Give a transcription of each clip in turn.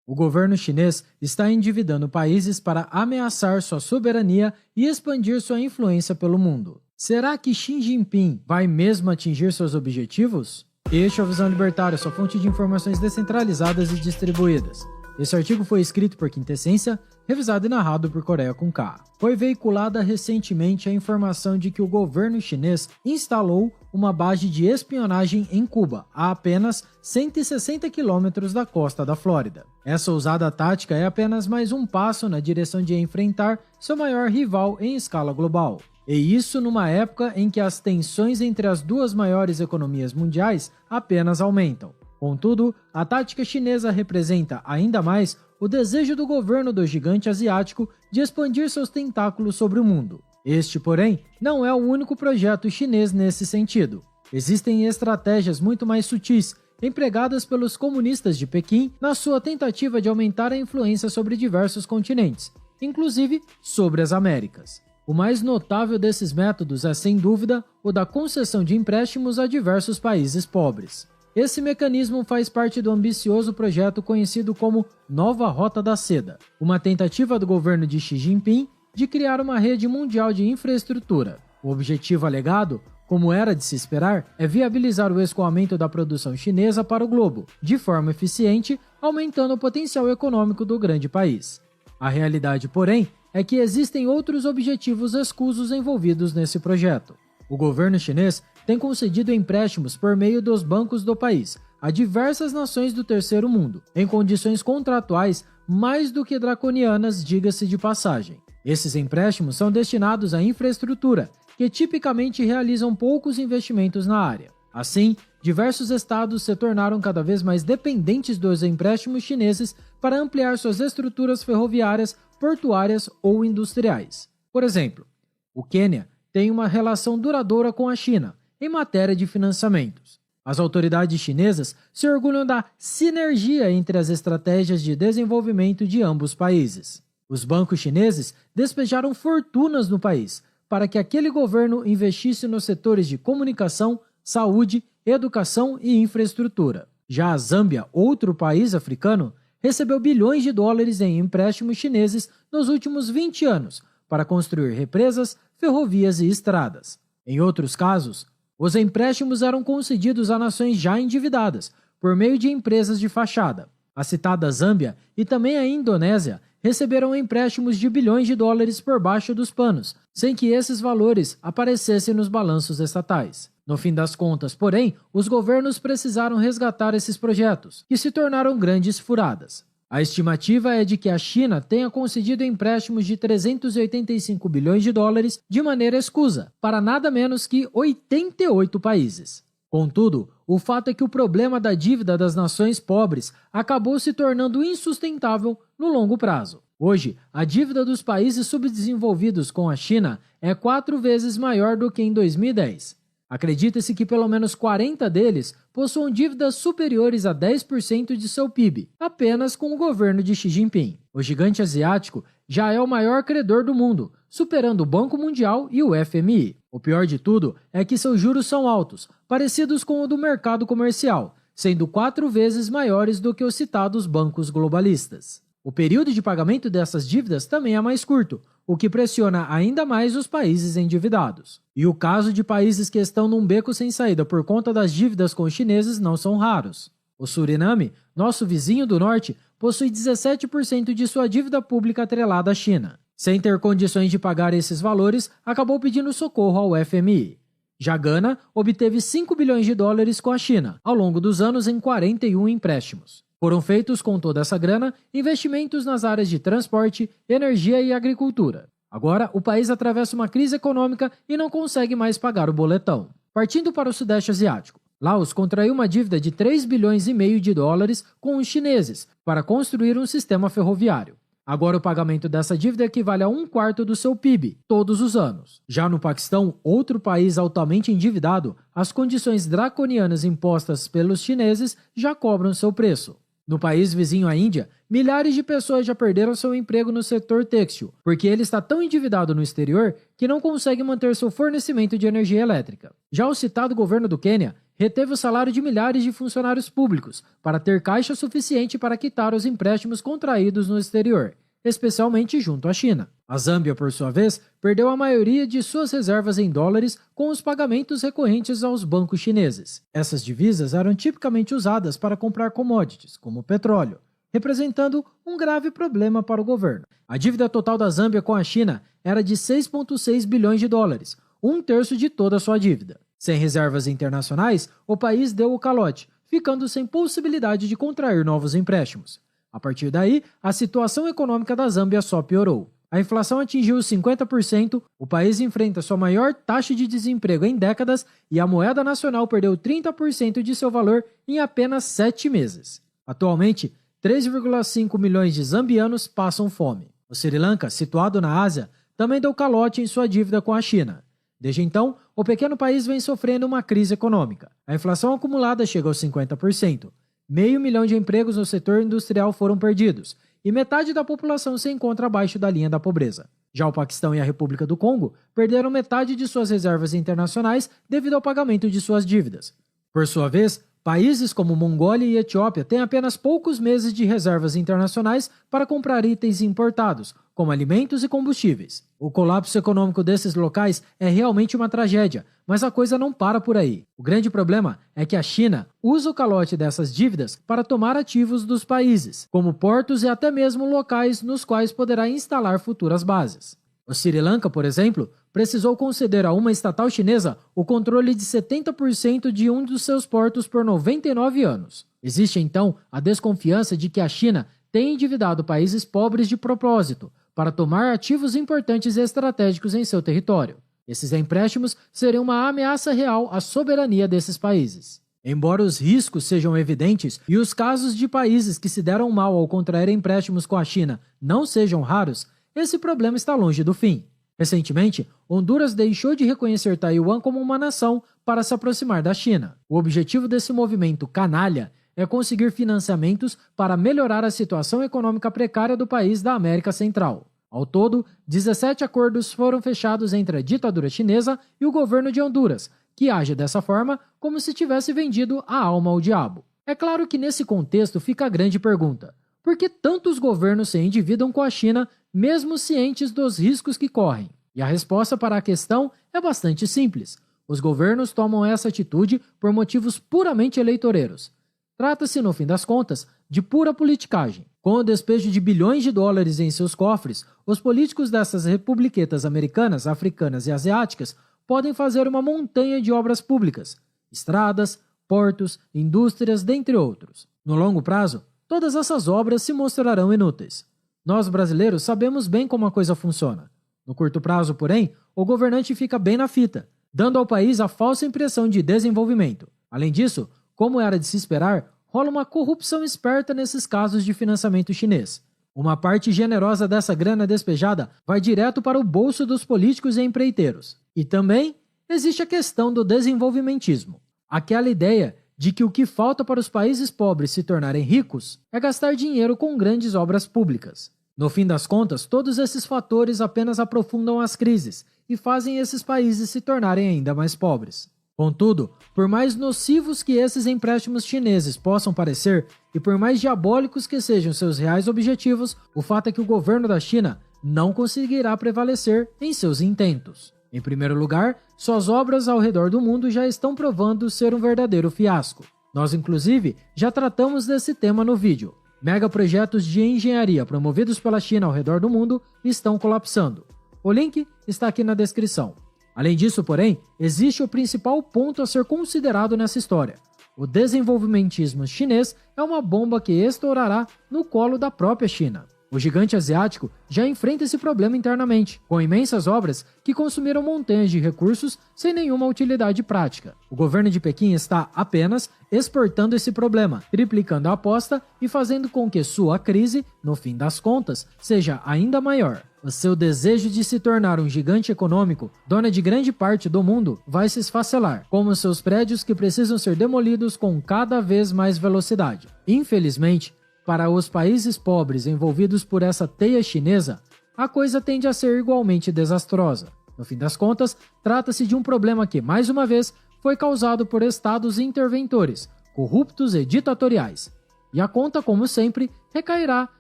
O governo chinês está endividando países para ameaçar sua soberania e expandir sua influência pelo mundo. Será que Xi Jinping vai mesmo atingir seus objetivos? Este é o Visão Libertária, sua fonte de informações descentralizadas e distribuídas. Esse artigo foi escrito por Quintessência, revisado e narrado por Coreia com K. Foi veiculada recentemente a informação de que o governo chinês instalou uma base de espionagem em Cuba, a apenas 160 quilômetros da costa da Flórida. Essa ousada tática é apenas mais um passo na direção de enfrentar seu maior rival em escala global. E isso numa época em que as tensões entre as duas maiores economias mundiais apenas aumentam. Contudo, a tática chinesa representa ainda mais o desejo do governo do gigante asiático de expandir seus tentáculos sobre o mundo. Este, porém, não é o único projeto chinês nesse sentido. Existem estratégias muito mais sutis, empregadas pelos comunistas de Pequim na sua tentativa de aumentar a influência sobre diversos continentes, inclusive sobre as Américas. O mais notável desses métodos é, sem dúvida, o da concessão de empréstimos a diversos países pobres. Esse mecanismo faz parte do ambicioso projeto conhecido como Nova Rota da Seda, uma tentativa do governo de Xi Jinping de criar uma rede mundial de infraestrutura. O objetivo alegado, como era de se esperar, é viabilizar o escoamento da produção chinesa para o globo, de forma eficiente, aumentando o potencial econômico do grande país. A realidade, porém, é que existem outros objetivos escusos envolvidos nesse projeto. O governo chinês tem concedido empréstimos por meio dos bancos do país a diversas nações do terceiro mundo, em condições contratuais mais do que draconianas, diga-se de passagem. Esses empréstimos são destinados à infraestrutura, que tipicamente realizam poucos investimentos na área. Assim, diversos estados se tornaram cada vez mais dependentes dos empréstimos chineses para ampliar suas estruturas ferroviárias, portuárias ou industriais. Por exemplo, o Quênia tem uma relação duradoura com a China em matéria de financiamentos. As autoridades chinesas se orgulham da sinergia entre as estratégias de desenvolvimento de ambos países. Os bancos chineses despejaram fortunas no país para que aquele governo investisse nos setores de comunicação, saúde, educação e infraestrutura. Já a Zâmbia, outro país africano, recebeu bilhões de dólares em empréstimos chineses nos últimos 20 anos para construir represas, ferrovias e estradas. Em outros casos, os empréstimos eram concedidos a nações já endividadas, por meio de empresas de fachada. A citada Zâmbia e também a Indonésia receberam empréstimos de bilhões de dólares por baixo dos panos, sem que esses valores aparecessem nos balanços estatais. No fim das contas, porém, os governos precisaram resgatar esses projetos, que se tornaram grandes furadas. A estimativa é de que a China tenha concedido empréstimos de 385 bilhões de dólares de maneira escusa, para nada menos que 88 países. Contudo, o fato é que o problema da dívida das nações pobres acabou se tornando insustentável no longo prazo. Hoje, a dívida dos países subdesenvolvidos com a China é 4 vezes maior do que em 2010. Acredita-se que pelo menos 40 deles possuam dívidas superiores a 10% de seu PIB, apenas com o governo de Xi Jinping. O gigante asiático já é o maior credor do mundo, superando o Banco Mundial e o FMI. O pior de tudo é que seus juros são altos, parecidos com o do mercado comercial, sendo 4 vezes maiores do que os citados bancos globalistas. O período de pagamento dessas dívidas também é mais curto, o que pressiona ainda mais os países endividados. E o caso de países que estão num beco sem saída por conta das dívidas com os chineses não são raros. O Suriname, nosso vizinho do norte, possui 17% de sua dívida pública atrelada à China. Sem ter condições de pagar esses valores, acabou pedindo socorro ao FMI. Já Gana obteve 5 bilhões de dólares com a China, ao longo dos anos em 41 empréstimos. Foram feitos com toda essa grana investimentos nas áreas de transporte, energia e agricultura. Agora, o país atravessa uma crise econômica e não consegue mais pagar o boletão. Partindo para o Sudeste Asiático, Laos contraiu uma dívida de 3 bilhões e meio de dólares com os chineses para construir um sistema ferroviário. Agora o pagamento dessa dívida equivale a 1/4 do seu PIB, todos os anos. Já no Paquistão, outro país altamente endividado, as condições draconianas impostas pelos chineses já cobram seu preço. No país vizinho à Índia, milhares de pessoas já perderam seu emprego no setor têxtil, porque ele está tão endividado no exterior que não consegue manter seu fornecimento de energia elétrica. Já o citado governo do Quênia reteve o salário de milhares de funcionários públicos para ter caixa suficiente para quitar os empréstimos contraídos no exterior, especialmente junto à China. A Zâmbia, por sua vez, perdeu a maioria de suas reservas em dólares com os pagamentos recorrentes aos bancos chineses. Essas divisas eram tipicamente usadas para comprar commodities, como petróleo, representando um grave problema para o governo. A dívida total da Zâmbia com a China era de 6,6 bilhões de dólares, um terço de toda a sua dívida. Sem reservas internacionais, o país deu o calote, ficando sem possibilidade de contrair novos empréstimos. A partir daí, a situação econômica da Zâmbia só piorou. A inflação atingiu os 50%, o país enfrenta sua maior taxa de desemprego em décadas e a moeda nacional perdeu 30% de seu valor em apenas 7 meses. Atualmente, 3,5 milhões de zambianos passam fome. O Sri Lanka, situado na Ásia, também deu calote em sua dívida com a China. Desde então, o pequeno país vem sofrendo uma crise econômica. A inflação acumulada chega aos 50%. 500 mil de empregos no setor industrial foram perdidos e metade da população se encontra abaixo da linha da pobreza. Já o Paquistão e a República do Congo perderam metade de suas reservas internacionais devido ao pagamento de suas dívidas. Por sua vez, países como Mongólia e Etiópia têm apenas poucos meses de reservas internacionais para comprar itens importados, como alimentos e combustíveis. O colapso econômico desses locais é realmente uma tragédia, mas a coisa não para por aí. O grande problema é que a China usa o calote dessas dívidas para tomar ativos dos países, como portos e até mesmo locais nos quais poderá instalar futuras bases. O Sri Lanka, por exemplo, precisou conceder a uma estatal chinesa o controle de 70% de um dos seus portos por 99 anos. Existe então a desconfiança de que a China tem endividado países pobres de propósito para tomar ativos importantes e estratégicos em seu território. Esses empréstimos seriam uma ameaça real à soberania desses países. Embora os riscos sejam evidentes e os casos de países que se deram mal ao contrair empréstimos com a China não sejam raros, esse problema está longe do fim. Recentemente, Honduras deixou de reconhecer Taiwan como uma nação para se aproximar da China. O objetivo desse movimento canalha é conseguir financiamentos para melhorar a situação econômica precária do país da América Central. Ao todo, 17 acordos foram fechados entre a ditadura chinesa e o governo de Honduras, que age dessa forma como se tivesse vendido a alma ao diabo. É claro que nesse contexto fica a grande pergunta: por que tantos governos se endividam com a China, mesmo cientes dos riscos que correm? E a resposta para a questão é bastante simples. Os governos tomam essa atitude por motivos puramente eleitoreiros. Trata-se, no fim das contas, de pura politicagem. Com o despejo de bilhões de dólares em seus cofres, os políticos dessas republiquetas americanas, africanas e asiáticas podem fazer uma montanha de obras públicas, estradas, portos, indústrias, dentre outros. No longo prazo, todas essas obras se mostrarão inúteis. Nós, brasileiros, sabemos bem como a coisa funciona. No curto prazo, porém, o governante fica bem na fita, dando ao país a falsa impressão de desenvolvimento. Além disso, como era de se esperar, rola uma corrupção esperta nesses casos de financiamento chinês. Uma parte generosa dessa grana despejada vai direto para o bolso dos políticos e empreiteiros. E também existe a questão do desenvolvimentismo. Aquela ideia de que o que falta para os países pobres se tornarem ricos é gastar dinheiro com grandes obras públicas. No fim das contas, todos esses fatores apenas aprofundam as crises e fazem esses países se tornarem ainda mais pobres. Contudo, por mais nocivos que esses empréstimos chineses possam parecer e por mais diabólicos que sejam seus reais objetivos, o fato é que o governo da China não conseguirá prevalecer em seus intentos. Em primeiro lugar, suas obras ao redor do mundo já estão provando ser um verdadeiro fiasco. Nós, inclusive, já tratamos desse tema no vídeo. Megaprojetos de engenharia promovidos pela China ao redor do mundo estão colapsando. O link está aqui na descrição. Além disso, porém, existe o principal ponto a ser considerado nessa história. O desenvolvimentismo chinês é uma bomba que estourará no colo da própria China. O gigante asiático já enfrenta esse problema internamente, com imensas obras que consumiram montanhas de recursos sem nenhuma utilidade prática. O governo de Pequim está apenas exportando esse problema, triplicando a aposta e fazendo com que sua crise, no fim das contas, seja ainda maior. O seu desejo de se tornar um gigante econômico, dona de grande parte do mundo, vai se esfacelar, como seus prédios que precisam ser demolidos com cada vez mais velocidade. Infelizmente, para os países pobres envolvidos por essa teia chinesa, a coisa tende a ser igualmente desastrosa. No fim das contas, trata-se de um problema que, mais uma vez, foi causado por estados interventores, corruptos e ditatoriais. E a conta, como sempre, recairá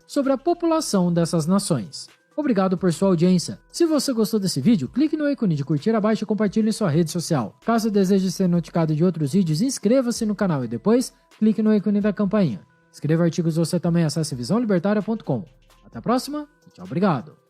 sobre a população dessas nações. Obrigado por sua audiência. Se você gostou desse vídeo, clique no ícone de curtir abaixo e compartilhe em sua rede social. Caso deseje ser notificado de outros vídeos, inscreva-se no canal e depois clique no ícone da campainha. Escreva artigos, você também acesse visãolibertaria.com. Até a próxima e tchau, obrigado.